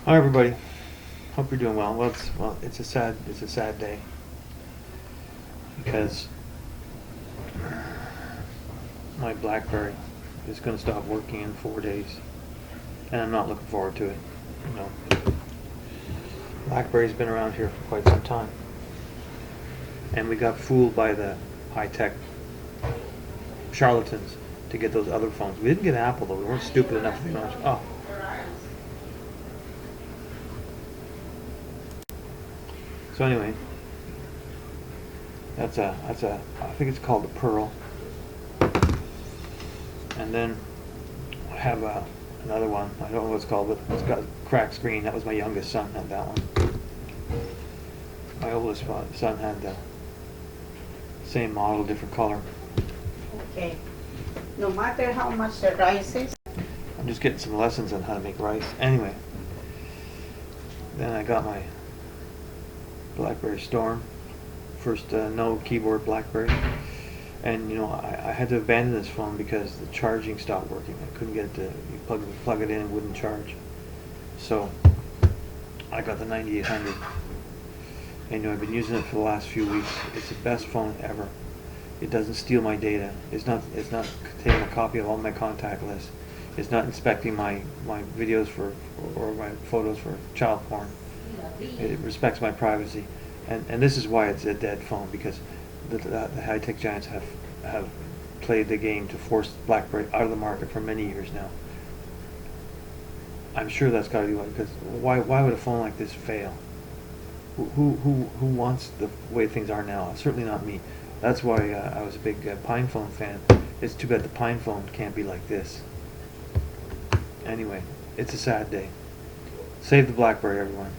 Hi everybody. Hope you're doing well. It's a sad day because my Blackberry is going to stop working in 4 days, and I'm not looking forward to it. You know, Blackberry's been around here for quite some time, and we got fooled by the high-tech charlatans to get those other phones. We didn't get Apple though. We weren't stupid enough to think, oh. So anyway, I think it's called the Pearl. And then I have another one. I don't know what it's called, but it's got a cracked screen. That was my youngest son had that one. My oldest son had the same model, different color. Okay. No matter how much the rice is. I'm just getting some lessons on how to make rice. Anyway, then I got my Blackberry Storm, first no keyboard Blackberry, and you know I had to abandon this phone because the charging stopped working. I couldn't get it to, you plug it in, it wouldn't charge. So I got the 9800, and you know I've been using it for the last few weeks. It's the best phone ever. It doesn't steal my data. It's not taking a copy of all my contact lists. It's not inspecting my videos or my photos for child porn. It respects my privacy, and this is why it's a dead phone, because the high-tech giants have played the game to force BlackBerry out of the market for many years now. I'm sure that's got to be why, because why would a phone like this fail? Who wants the way things are now? Certainly not me. That's why I was a big Pine phone fan. It's too bad the Pine phone can't be like this. Anyway, it's a sad day. Save the BlackBerry, everyone.